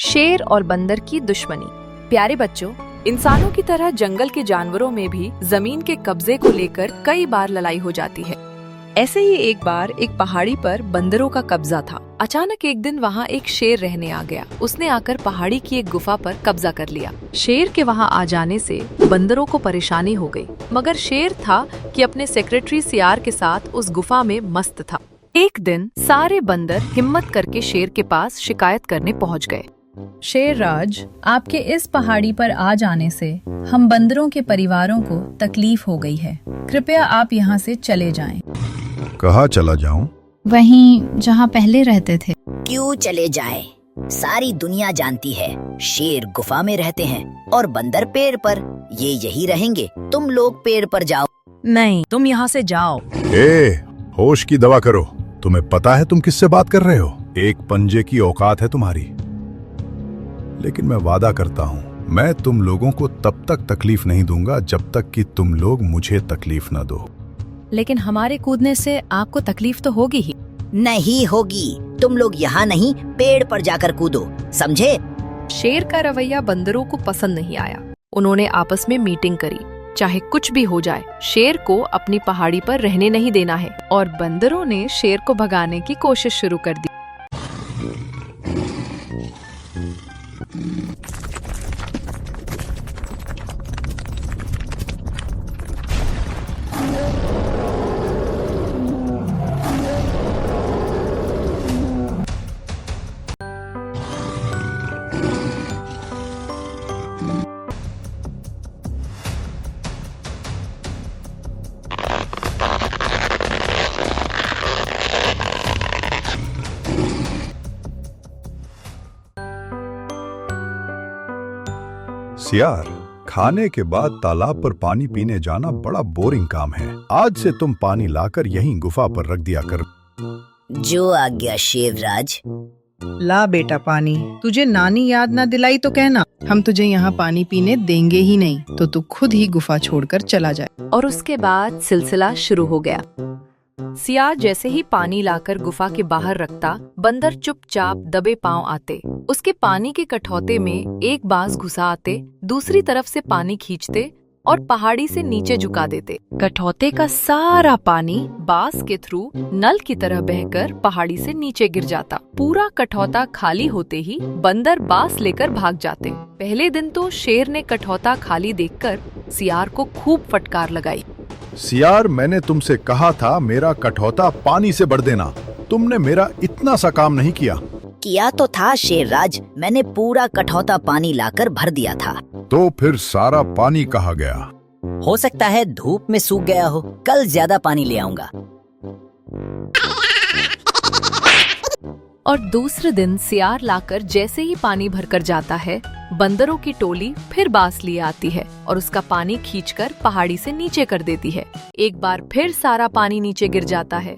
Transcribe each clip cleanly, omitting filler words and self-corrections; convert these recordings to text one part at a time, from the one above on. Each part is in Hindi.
शेर और बंदर की दुश्मनी। प्यारे बच्चों, इंसानों की तरह जंगल के जानवरों में भी जमीन के कब्जे को लेकर कई बार लड़ाई हो जाती है। ऐसे ही एक बार एक पहाड़ी पर बंदरों का कब्जा था। अचानक एक दिन वहाँ एक शेर रहने आ गया। उसने आकर पहाड़ी की एक गुफा पर कब्जा कर लिया। शेर के वहाँ आ जाने से बंदरों को परेशानी हो गई, मगर शेर था कि अपने सेक्रेटरी सियार के साथ उस गुफा में मस्त था। एक दिन सारे बंदर हिम्मत करके शेर के पास शिकायत करने पहुँच गए। शेर राज, आपके इस पहाड़ी पर आ जाने से हम बंदरों के परिवारों को तकलीफ हो गई है। कृपया आप यहाँ से चले जाएं। कहाँ चला जाऊं? वहीं जहाँ पहले रहते थे। क्यों चले जाएं? सारी दुनिया जानती है शेर गुफा में रहते हैं और बंदर पेड़ पर। ये यही रहेंगे। तुम लोग पेड़ पर जाओ। नहीं, तुम यहाँ से जाओ। होश की दवा करो। तुम्हें पता है तुम किससे बात कर रहे हो? एक पंजे की औकात है तुम्हारी। लेकिन मैं वादा करता हूँ, मैं तुम लोगों को तब तक तकलीफ नहीं दूंगा जब तक कि तुम लोग मुझे तकलीफ न दो। लेकिन हमारे कूदने से आपको तकलीफ तो होगी ही। नहीं होगी। तुम लोग यहाँ नहीं, पेड़ पर जाकर कूदो, समझे? शेर का रवैया बंदरों को पसंद नहीं आया। उन्होंने आपस में मीटिंग करी। चाहे कुछ भी हो जाए, शेर को अपनी पहाड़ी पर रहने नहीं देना है। और बंदरों ने शेर को भगाने की कोशिश शुरू कर दी। सियार, खाने के बाद तालाब पर पानी पीने जाना बड़ा बोरिंग काम है। आज से तुम पानी लाकर यहीं गुफा पर रख दिया कर। जो आज्ञा शेरराज। ला बेटा पानी। तुझे नानी याद ना दिलाई तो कहना, हम तुझे यहाँ पानी पीने देंगे ही नहीं, तो तू खुद ही गुफा छोड़कर चला जाए। और उसके बाद सिलसिला शुरू हो गया। सियार जैसे ही पानी लाकर गुफा के बाहर रखता, बंदर चुपचाप दबे पांव आते। उसके पानी के कठौते में एक बांस घुसा आते, दूसरी तरफ से पानी खींचते और पहाड़ी से नीचे झुका देते। कठौते का सारा पानी बांस के थ्रू नल की तरह बहकर पहाड़ी से नीचे गिर जाता। पूरा कठौता खाली होते ही बंदर बांस लेकर भाग जाते। पहले दिन तो शेर ने कठौता खाली देखकर सियार को खूब फटकार लगाई। सियार, मैंने तुमसे कहा था मेरा कठौता पानी से भर देना। तुमने मेरा इतना सा काम नहीं किया। किया तो था शेरराज, मैंने पूरा कठौता पानी लाकर भर दिया था। तो फिर सारा पानी कहाँ गया? हो सकता है धूप में सूख गया हो। कल ज्यादा पानी ले आऊंगा। और दूसरे दिन सियार लाकर जैसे ही पानी भरकर जाता है, बंदरों की टोली फिर बांस लिए आती है और उसका पानी खींचकर पहाड़ी से नीचे कर देती है। एक बार फिर सारा पानी नीचे गिर जाता है।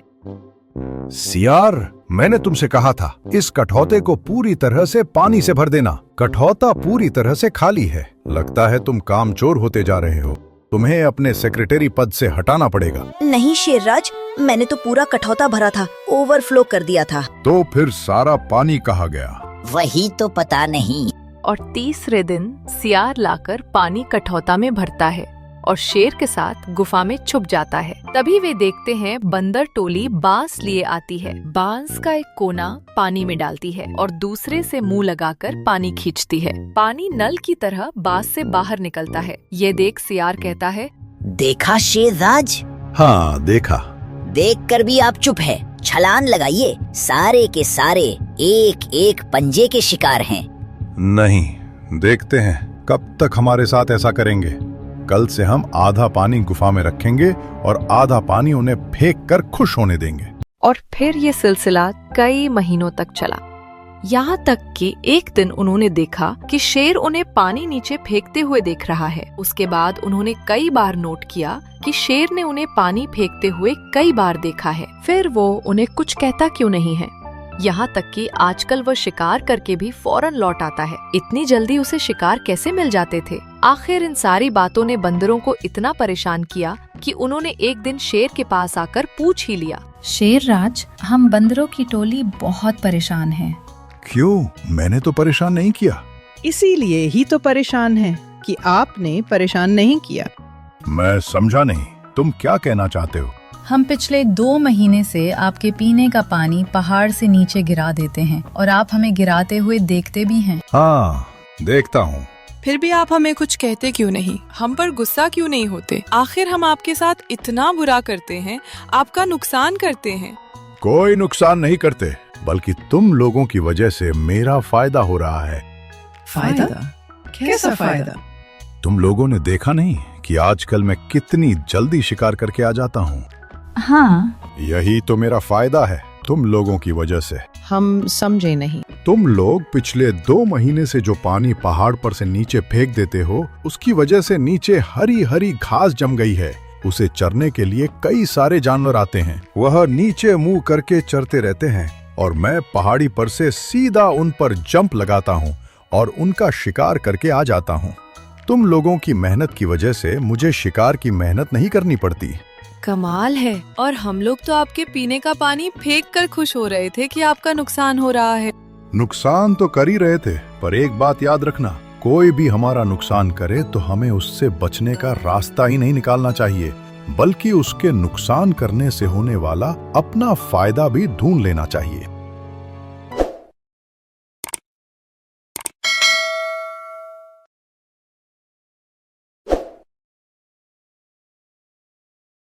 सियार, मैंने तुमसे कहा था इस कठौते को पूरी तरह से पानी से भर देना। कठौता पूरी तरह से खाली है। लगता है तुम कामचोर होते जा रहे हो। तुम्हें अपने सेक्रेटरी पद से हटाना पड़ेगा। नहीं शेरराज, मैंने तो पूरा कठौता भरा था, ओवरफ्लो कर दिया था। तो फिर सारा पानी कहाँ गया? वही तो पता नहीं। और तीसरे दिन सियार लाकर पानी कठौता में भरता है और शेर के साथ गुफा में छुप जाता है। तभी वे देखते हैं बंदर टोली बांस लिए आती है। बांस का एक कोना पानी में डालती है और दूसरे से मुंह लगाकर पानी खींचती है। पानी नल की तरह बांस से बाहर निकलता है। ये देख सियार कहता है, देखा शेरराज? हाँ, देखा। देखकर भी आप चुप है। छलांग लगाइए। सारे के सारे एक एक पंजे के शिकार हैं। नहीं, देखते हैं कब तक हमारे साथ ऐसा करेंगे। कल से हम आधा पानी गुफा में रखेंगे और आधा पानी उन्हें फेंक कर खुश होने देंगे। और फिर ये सिलसिला कई महीनों तक चला। यहाँ तक कि एक दिन उन्होंने देखा कि शेर उन्हें पानी नीचे फेंकते हुए देख रहा है। उसके बाद उन्होंने कई बार नोट किया कि शेर ने उन्हें पानी फेंकते हुए कई बार देखा है। फिर वो उन्हें कुछ कहता क्यों नहीं है। यहाँ तक कि आजकल वह शिकार करके भी फौरन लौट आता है। इतनी जल्दी उसे शिकार कैसे मिल जाते थे? आखिर इन सारी बातों ने बंदरों को इतना परेशान किया कि उन्होंने एक दिन शेर के पास आकर पूछ ही लिया। शेर राज, हम बंदरों की टोली बहुत परेशान है। क्यों? मैंने तो परेशान नहीं किया। इसीलिए ही तो परेशान है कि आपने परेशान नहीं किया। मैं समझा नहीं, तुम क्या कहना चाहते हो? हम पिछले 2 महीने से आपके पीने का पानी पहाड़ से नीचे गिरा देते हैं और आप हमें गिराते हुए देखते भी हैं। हाँ, देखता हूँ। फिर भी आप हमें कुछ कहते क्यों नहीं? हम पर गुस्सा क्यों नहीं होते? आखिर हम आपके साथ इतना बुरा करते हैं, आपका नुकसान करते हैं। कोई नुकसान नहीं करते, बल्कि तुम लोगों की वजह से मेरा फायदा हो रहा है। फायदा? कैसा फायदा? तुम लोगों ने देखा नहीं कि आजकल मैं कितनी जल्दी शिकार करके आ जाता हूँ? हाँ, यही तो मेरा फायदा है, तुम लोगों की वजह से। हम समझे नहीं। तुम लोग पिछले 2 महीने से जो पानी पहाड़ पर से नीचे फेंक देते हो, उसकी वजह से नीचे हरी हरी घास जम गई है। उसे चरने के लिए कई सारे जानवर आते हैं। वह नीचे मुंह करके चरते रहते हैं और मैं पहाड़ी पर से सीधा उन पर जंप लगाता हूँ और उनका शिकार करके आ जाता हूँ। तुम लोगों की मेहनत की वजह से मुझे शिकार की मेहनत नहीं करनी पड़ती। कमाल है। और हम लोग तो आपके पीने का पानी फेंक कर खुश हो रहे थे कि आपका नुकसान हो रहा है। नुकसान तो कर ही रहे थे, पर एक बात याद रखना, कोई भी हमारा नुकसान करे तो हमें उससे बचने का रास्ता ही नहीं निकालना चाहिए, बल्कि उसके नुकसान करने से होने वाला अपना फायदा भी ढूंढ लेना चाहिए।